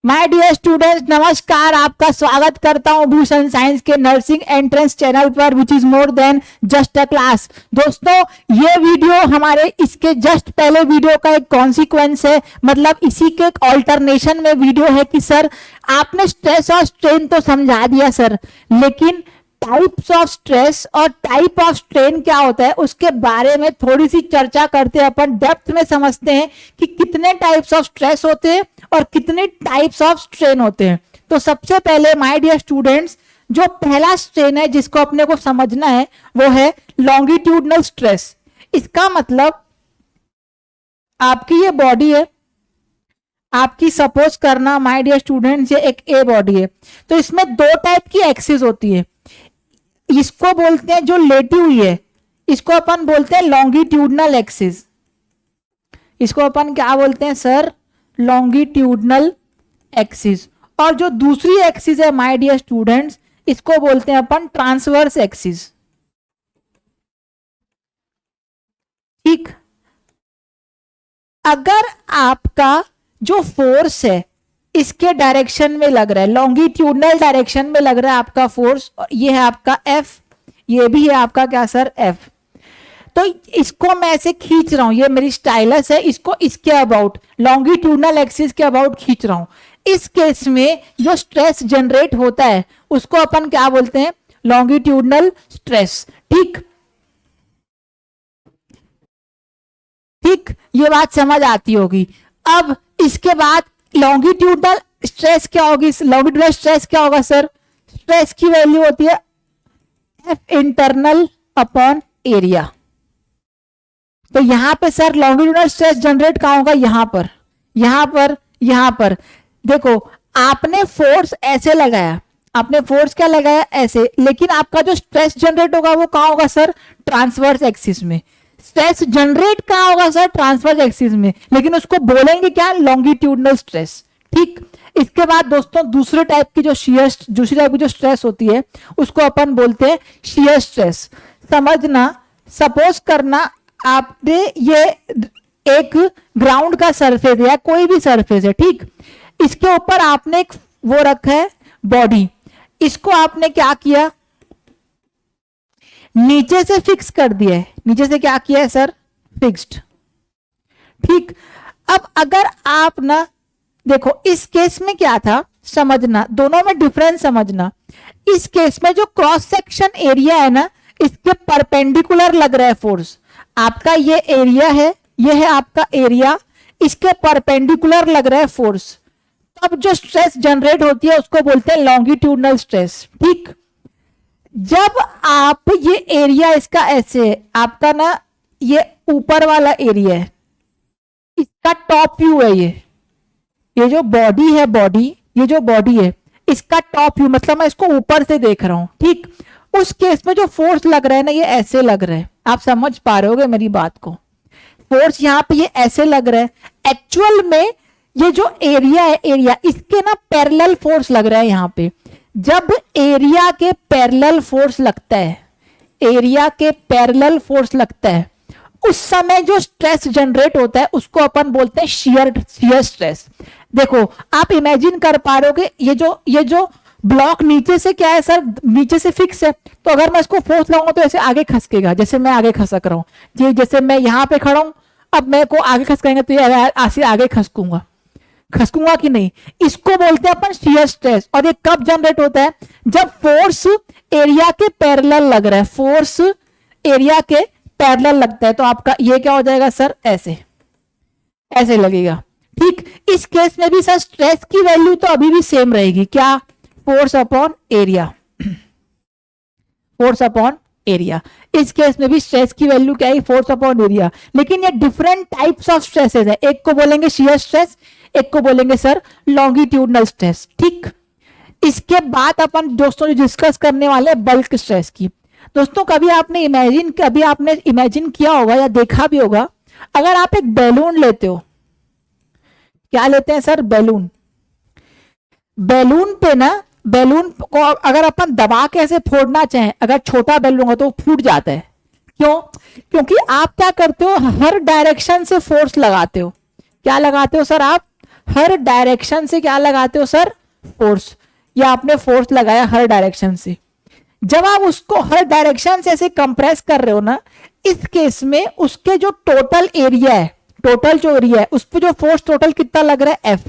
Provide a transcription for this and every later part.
My dear students, नमस्कार। आपका स्वागत करता हूं भूषण साइंस के नर्सिंग एंट्रेंस चैनल पर, which is more than just a class. दोस्तों, ये वीडियो हमारे इसके जस्ट पहले वीडियो का एक कॉन्सिक्वेंस है, मतलब इसी के एक ऑल्टरनेशन में वीडियो है कि सर आपने स्ट्रेस और स्ट्रेन तो समझा दिया सर, लेकिन टाइप्स ऑफ स्ट्रेस और टाइप ऑफ स्ट्रेन क्या होता है उसके बारे में थोड़ी सी चर्चा करते हैं। अपन डेप्थ में समझते हैं कि कितने टाइप्स ऑफ स्ट्रेस होते हैं और कितने टाइप्स ऑफ स्ट्रेन होते हैं। तो सबसे पहले माय डियर स्टूडेंट्स, जो पहला स्ट्रेन है जिसको अपने को समझना है वो है लॉन्गिट्यूडनल स्ट्रेस। इसका मतलब आपकी ये बॉडी है, आपकी सपोज करना माय डियर स्टूडेंट्स ये एक ए बॉडी है, तो इसमें दो टाइप की एक्सिस होती है। इसको बोलते हैं जो लेटी हुई है, इसको अपन बोलते हैं लॉन्गिट्यूडनल एक्सिस। इसको अपन क्या बोलते हैं सर? Longitudinal axis. और जो दूसरी एक्सिस है माय डियर स्टूडेंट्स, इसको बोलते हैं अपन ट्रांसवर्स एक्सिस। ठीक, अगर आपका जो फोर्स है इसके डायरेक्शन में लग रहा है, लॉन्गिट्यूडनल डायरेक्शन में लग रहा है आपका फोर्स, ये है आपका एफ, ये भी है आपका क्या सर? एफ। तो इसको मैं ऐसे खींच रहा हूं, ये मेरी स्टाइलस है, इसको इसके अबाउट लॉन्गिट्यूडनल एक्सिस के अबाउट खींच रहा हूं। इस केस में जो स्ट्रेस जनरेट होता है उसको अपन क्या बोलते हैं? Longitudinal stress. ठीक ठीक, ये बात समझ आती होगी। अब इसके बाद लॉन्गिट्यूडनल स्ट्रेस क्या होगी? लॉन्गिट्यूडनल स्ट्रेस क्या होगा सर? स्ट्रेस की वैल्यू होती है एफ इंटरनल अपॉन एरिया। तो यहां पे सर लॉन्गिट्यूडनल स्ट्रेस जनरेट कहां होगा? यहां पर, यहां पर, यहां पर। देखो, आपने फोर्स ऐसे लगाया, आपने फोर्स क्या लगाया? ऐसे, लेकिन आपका जो स्ट्रेस जनरेट होगा वो कहां होगा सर? ट्रांसवर्स एक्सिस में। स्ट्रेस जनरेट कहां होगा सर? ट्रांसवर्स एक्सिस में, लेकिन उसको बोलेंगे क्या? Longitudinal stress. ठीक, इसके बाद दोस्तों दूसरे टाइप की दूसरी टाइप की जो स्ट्रेस होती है उसको अपन बोलते हैं शियर स्ट्रेस। समझना, सपोज करना आपने ये एक ग्राउंड का सरफेस है या कोई भी सरफेस है, ठीक, इसके ऊपर आपने एक वो रखा है बॉडी, इसको आपने क्या किया? नीचे से फिक्स कर दिया है। नीचे से क्या किया है सर? फिक्स्ड। ठीक, अब अगर आप ना देखो, इस केस में क्या था समझना, दोनों में डिफरेंस समझना। इस केस में जो क्रॉस सेक्शन एरिया है ना, इसके परपेंडिकुलर लग रहा है फोर्स। आपका ये एरिया है, ये है आपका एरिया, इसके परपेंडिकुलर लग रहा है फोर्स। तब जो स्ट्रेस जनरेट होती है उसको बोलते हैं लॉन्गिट्यूडनल स्ट्रेस। ठीक, जब आप ये एरिया इसका ऐसे है, आपका ना ये ऊपर वाला एरिया है, इसका टॉप व्यू है, ये जो बॉडी है, बॉडी, ये जो बॉडी है इसका टॉप व्यू, मतलब मैं इसको ऊपर से देख रहा हूं। ठीक, उस केस में जो फोर्स लग रहा है ना, ये ऐसे लग रहा है। आप समझ पा रहे होगे मेरी बात को? फोर्स यहां पे ये ऐसे लग रहा है। एक्चुअल में ये जो एरिया है, एरिया इसके ना पैरेलल फोर्स लग रहा है यहां पे। जब एरिया के पैरेलल फोर्स लगता है, एरिया के पैरेलल फोर्स लगता है, उस समय जो स्ट्रेस जनरेट होता है उसको अपन बोलते हैं शियर स्ट्रेस। देखो, आप इमेजिन कर पा रहे हो, ये जो ब्लॉक नीचे से क्या है सर? नीचे से फिक्स है, तो अगर मैं इसको फोर्स लाऊंगा तो ऐसे आगे खसकेगा, जैसे मैं आगे खसक रहा हूं। जैसे मैं यहां पे खड़ा हूं, अब मैं को आगे खसकाएंगे तो ये ऐसे आगे खसकूंगा कि नहीं? इसको बोलते हैं अपन शियर स्ट्रेस। और ये कब जनरेट होता है? जब फोर्स एरिया के पैरेलल लग रहा है, फोर्स एरिया के पैरेलल लगता है, तो आपका ये क्या हो जाएगा सर? ऐसे लगेगा। ठीक, इस केस में भी सर स्ट्रेस की वैल्यू तो अभी भी सेम रहेगी, क्या? Force upon area, force upon area. इस केस में भी स्ट्रेस की वैल्यू क्या है? Force upon area. लेकिन ये डिफरेंट टाइप्स ऑफ स्ट्रेसेस है, एक को बोलेंगे शियर स्ट्रेस, एक को बोलेंगे सर लॉन्गिट्यूडनल स्ट्रेस। ठीक, इसके बाद अपन दोस्तों जो डिस्कस करने वाले हैं बल्क स्ट्रेस की। दोस्तों, कभी आपने इमेजिन किया होगा या देखा भी होगा, अगर आप एक बैलून लेते हो, क्या लेते हैं सर? बैलून। बैलून पे ना, बैलून को अगर अपन दबा के ऐसे फोड़ना चाहें, अगर छोटा बैलून होगा तो वो फूट जाता है। क्यों? क्योंकि आप क्या करते हो? हर डायरेक्शन से फोर्स लगाते हो। क्या लगाते हो सर? आप हर डायरेक्शन से क्या लगाते हो सर, फोर्स, या आपने फोर्स लगाया हर डायरेक्शन से। जब आप उसको हर डायरेक्शन से ऐसे कंप्रेस कर रहे हो ना, इस केस में उसके जो टोटल एरिया है, टोटल जो एरिया है उस पर जो फोर्स टोटल कितना लग रहा है, एफ।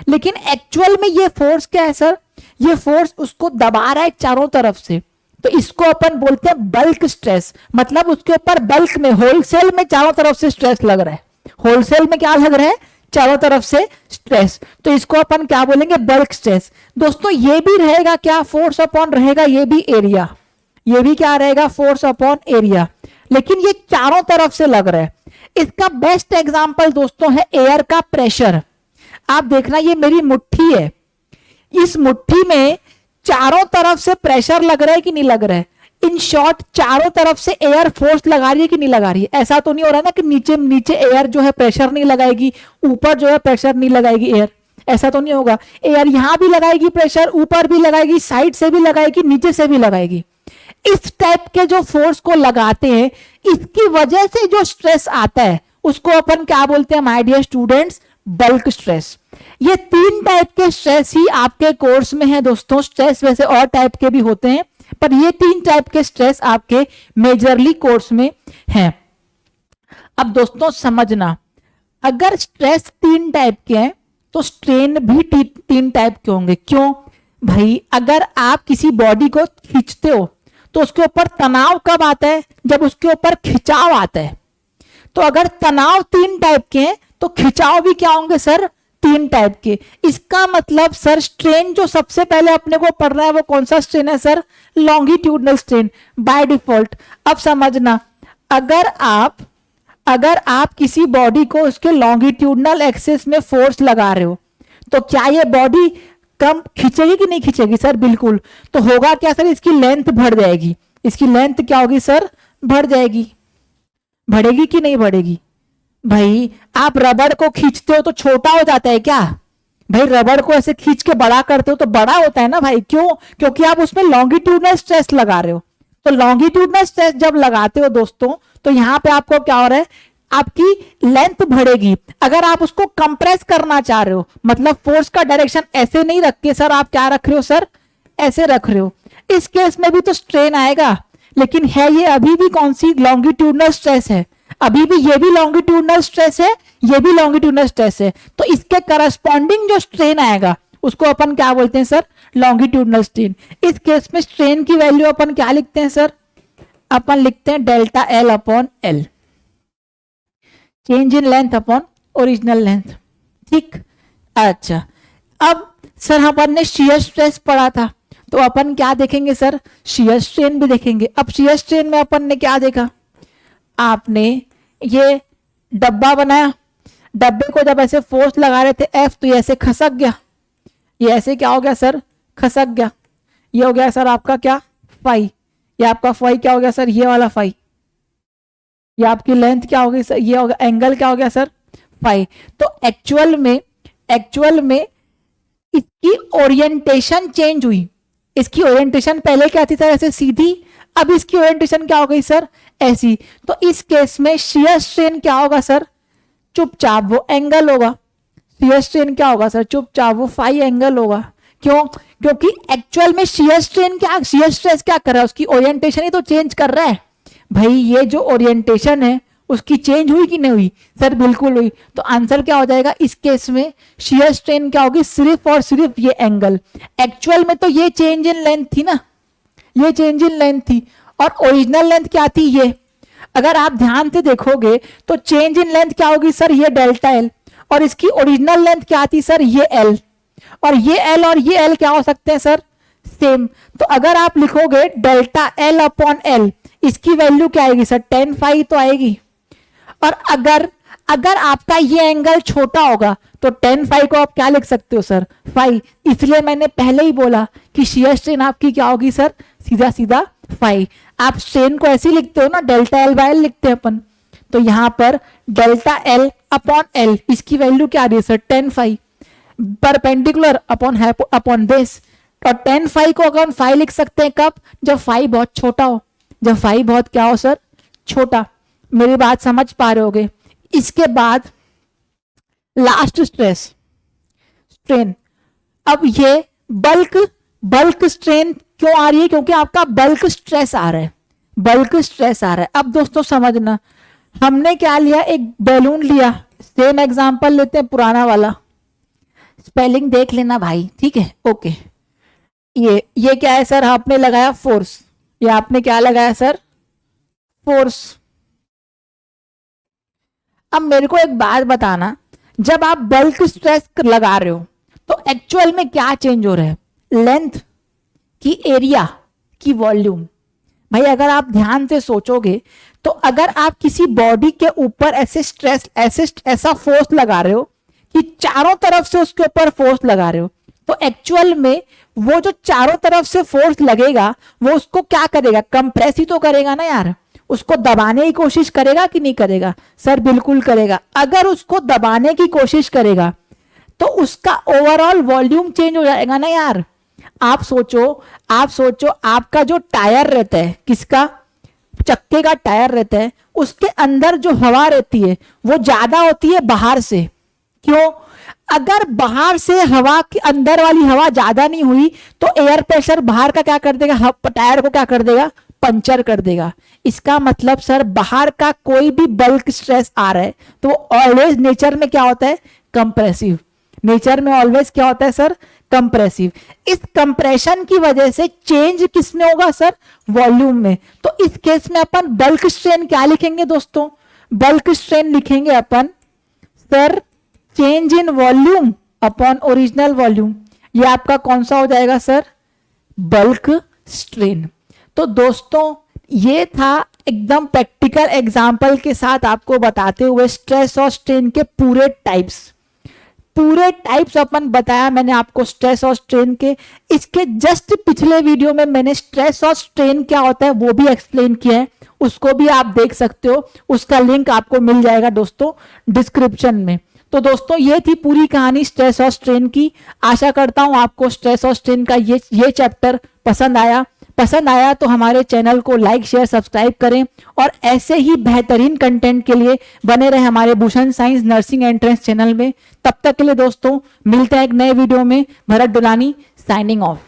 लेकिन एक्चुअल में ये फोर्स क्या है सर, ये फोर्स उसको दबा रहा है चारों तरफ से, तो इसको अपन बोलते हैं बल्क स्ट्रेस। मतलब उसके ऊपर बल्क में, होलसेल में चारों तरफ से स्ट्रेस लग रहा है, होलसेल में क्या लग रहा है, चारों तरफ से स्ट्रेस, तो इसको अपन क्या बोलेंगे, बल्क स्ट्रेस। दोस्तों ये भी रहेगा क्या, फोर्स अपॉन रहेगा ये भी एरिया, ये भी क्या रहेगा, फोर्स अपॉन एरिया, लेकिन ये चारों तरफ से लग रहा है। इसका बेस्ट एग्जांपल दोस्तों है एयर का प्रेशर। आप देखना ये मेरी मुट्ठी है, इस मुट्ठी में चारों तरफ से प्रेशर लग रहा है कि नहीं लग रहा है, इन शॉर्ट चारों तरफ से एयर फोर्स लगा रही है कि नहीं लगा रही है। ऐसा तो नहीं हो रहा है ना कि नीचे नीचे एयर जो है प्रेशर नहीं लगाएगी, ऊपर जो है प्रेशर नहीं लगाएगी एयर, ऐसा तो नहीं होगा। एयर यहां भी लगाएगी प्रेशर, ऊपर भी लगाएगी, साइड से भी लगाएगी, नीचे से भी लगाएगी। इस टाइप के जो फोर्स को लगाते हैं, इसकी वजह से जो स्ट्रेस आता है उसको अपन क्या बोलते हैं my dear students, bulk stress. ये 3 टाइप के स्ट्रेस ही आपके कोर्स में है दोस्तों। स्ट्रेस वैसे और टाइप के भी होते हैं, पर ये 3 टाइप के स्ट्रेस आपके मेजरली कोर्स में हैं। अब दोस्तों समझना, अगर स्ट्रेस 3 टाइप के हैं तो स्ट्रेन भी 3 टाइप के होंगे। क्यों भाई, अगर आप किसी बॉडी को खींचते हो तो उसके ऊपर तनाव कब आता है, जब उसके ऊपर खिंचाव आता है। तो अगर तनाव 3 टाइप के हैं तो खिंचाव भी क्या होंगे सर, 3 टाइप के। इसका मतलब सर स्ट्रेन जो सबसे पहले अपने को पढ़ रहा है वो कौन सा स्ट्रेन है sir, longitudinal strain by default. अब समझना, अगर आप किसी बॉडी को उसके लॉन्गिट्यूडनल एक्सिस में फोर्स लगा रहे हो तो क्या ये बॉडी कम खींचेगी कि नहीं खींचेगी सर, बिल्कुल। तो होगा क्या सर, इसकी लेंथ बढ़ जाएगी, इसकी लेंथ क्या होगी सर, बढ़ जाएगी। बढ़ेगी कि नहीं बढ़ेगी भाई, आप रबड़ को खींचते हो तो छोटा हो जाता है क्या भाई, रबड़ को ऐसे खींच के बड़ा करते हो तो बड़ा होता है ना भाई, क्यों, क्योंकि आप उसमें लॉन्गिट्यूडनल स्ट्रेस लगा रहे हो। तो लॉन्गिट्यूडनल स्ट्रेस जब लगाते हो दोस्तों, तो यहां पे आपको क्या हो रहा है, आपकी लेंथ बढ़ेगी। अगर आप उसको कंप्रेस करना चाह रहे हो, मतलब फोर्स का डायरेक्शन ऐसे नहीं रख के सर आप क्या रख रहे हो सर, ऐसे रख रहे हो, इस केस में भी तो स्ट्रेन आएगा। लेकिन है ये अभी भी कौन सी, लॉन्गिट्यूडनल स्ट्रेस है, अभी भी ये भी लॉन्गिट्यूडनल स्ट्रेस है, ये भी लॉन्गिट्यूडनल स्ट्रेस है। तो इसके करस्पॉन्डिंग जो स्ट्रेन आएगा उसको अपन क्या बोलते हैं सर, लॉन्गिट्यूडनल स्ट्रेन। इस केस में स्ट्रेन की वैल्यू अपन क्या लिखते हैं सर, अपन लिखते हैं delta L upon L, change in length upon original length. ठीक, अच्छा अब सर अपन ने शियर स्ट्रेस पढ़ा था, तो अपन क्या देखेंगे सर, शियर स्ट्रेन भी देखेंगे। अब शियर स्ट्रेन में अपन ने क्या देखा, आपने ये डब्बा बनाया, डब्बे को जब ऐसे फोर्स लगा रहे थे एफ, तो ये ऐसे खसक गया, ये ऐसे क्या हो गया सर, खसक गया। ये हो गया सर आपका क्या, फाई, ये आपका फाई क्या हो गया सर, ये वाला फाई। ये आपकी लेंथ क्या हो गई सर, ये हो गया एंगल क्या हो गया सर, फाई। तो एक्चुअल में इसकी ओरिएंटेशन चेंज हुई। इसकी ओरिएंटेशन पहले क्या थी सर, ऐसे सीधी, अब इसकी ओरिएंटेशन क्या हो गई सर, ऐसी। तो इस केस में शियर स्ट्रेन क्या होगा सर, चुपचाप वो एंगल होगा। शियर स्ट्रेन क्या होगा सर, चुपचाप वो फाई एंगल होगा। क्यों, क्योंकि एक्चुअल में शियर स्ट्रेन क्या, शियर स्ट्रेस क्या कर रहा है, उसकी ओरिएंटेशन ही तो चेंज कर रहा है भाई। ये जो ओरिएंटेशन है उसकी चेंज हुई कि नहीं हुई सर, बिल्कुल हुई। तो आंसर क्या हो जाएगा इस केस में, शियर स्ट्रेन क्या होगी, सिर्फ और सिर्फ ये एंगल। एक्चुअल में तो ये चेंज इन लेंथ थी ना, ये चेंज इन लेंथ थी, और ओरिजिनल लेंथ क्या थी ये। अगर आप ध्यान से देखोगे तो चेंज इन लेंथ क्या होगी सर, ये डेल्टा एल, और इसकी ओरिजिनल लेंथ क्या थी सर, ये एल, और ये एल और ये एल क्या हो सकते हैं सर, सेम। तो अगर आप लिखोगे डेल्टा एल अपॉन एल, इसकी वैल्यू क्या आएगी सर, 10 फाई तो आएगी। और अगर आपका ये एंगल छोटा होगा तो 10 फाई को आप क्या लिख सकते हो सर, फाई। इसलिए मैंने पहले ही बोला कि शियर स्ट्रेन आपकी क्या होगी सर, सीधा सीधा फाई। आप स्ट्रेन को ऐसे लिखते हो ना, डेल्टा एल बाय एल लिखते हैं अपन, तो यहां पर डेल्टा एल अपॉन एल, इसकी वैल्यू क्या आ रही है sir, 10 phi, perpendicular upon base. और 10 फाई को अगर हम फाई लिख सकते हैं कब, जब फाई बहुत छोटा हो, जब फाई बहुत क्या हो सर, छोटा। मेरी बात समझ पा रहे होगे। इसके बाद लास्ट स्ट्रेस, स्ट्रेन। अब ये बल्क स्ट्रेन क्यों आ रही है? क्योंकि आपका बल्क स्ट्रेस आ रहा है, बल्क स्ट्रेस आ रहा है। अब दोस्तों समझना, हमने क्या लिया, एक बैलून लिया, सेम एग्जांपल लेते हैं पुराना वाला, स्पेलिंग देख लेना भाई, ठीक है, ओके। ये क्या है सर? आपने लगाया फोर्स, ये आपने क्या लगाया सर? फोर्स। अब मेरे को एक बात बताना, जब आप बल्क स्ट्रेस लगा रहे हो तो एक्चुअल में क्या चेंज हो रहा है? लेंथ की, एरिया की, वॉल्यूम। भाई अगर आप ध्यान से सोचोगे तो अगर आप किसी बॉडी के ऊपर ऐसे स्ट्रेस, ऐसा फोर्स लगा रहे हो कि चारों तरफ से उसके ऊपर फोर्स लगा रहे हो, तो एक्चुअल में वो जो चारों तरफ से फोर्स लगेगा वो उसको क्या करेगा? कंप्रेस ही तो करेगा ना यार, उसको दबाने की कोशिश करेगा कि नहीं करेगा? सर बिल्कुल करेगा। अगर उसको दबाने की कोशिश करेगा तो उसका ओवरऑल वॉल्यूम चेंज हो जाएगा ना यार। आप सोचो आपका जो टायर रहता है, किसका? चक्के का टायर रहता है, उसके अंदर जो हवा रहती है वो ज्यादा होती है बाहर से। क्यों? अगर बाहर से हवा के अंदर वाली हवा ज्यादा नहीं हुई तो एयर प्रेशर बाहर का क्या कर देगा? टायर को क्या कर देगा? पंचर कर देगा। इसका मतलब सर बाहर का कोई भी बल्क स्ट्रेस आ रहा है तो ऑलवेज नेचर में क्या होता है? कंप्रेसिव। नेचर में ऑलवेज क्या होता है सर? कंप्रेसिव। इस कंप्रेशन की वजह से चेंज किसमें होगा सर? वॉल्यूम में। तो इस केस में अपन बल्क स्ट्रेन क्या लिखेंगे दोस्तों? बल्क स्ट्रेन लिखेंगे अपन sir change in volume upon original volume. ये आपका कौन सा हो जाएगा सर? Bulk strain. तो दोस्तों ये था एकदम प्रैक्टिकल एग्जांपल के साथ आपको बताते हुए स्ट्रेस और स्ट्रेन के पूरे टाइप्स अपन बताया मैंने आपको स्ट्रेस और स्ट्रेन के। इसके जस्ट पिछले वीडियो में मैंने स्ट्रेस और स्ट्रेन क्या होता है वो भी एक्सप्लेन किया है, उसको भी आप देख सकते हो, उसका लिंक आपको मिल जाएगा दोस्तों डिस्क्रिप्शन में। तो दोस्तों ये थी पूरी कहानी स्ट्रेस और स्ट्रेन की। आशा करता हूं आपको स्ट्रेस और स्ट्रेन का ये चैप्टर पसंद आया तो हमारे चैनल को लाइक शेयर सब्सक्राइब करें और ऐसे ही बेहतरीन कंटेंट के लिए बने रहे हमारे Bhushan science nursing entrance channel में। तब तक के लिए दोस्तों मिलते हैं एक नए वीडियो में। Bharat Dulani signing of.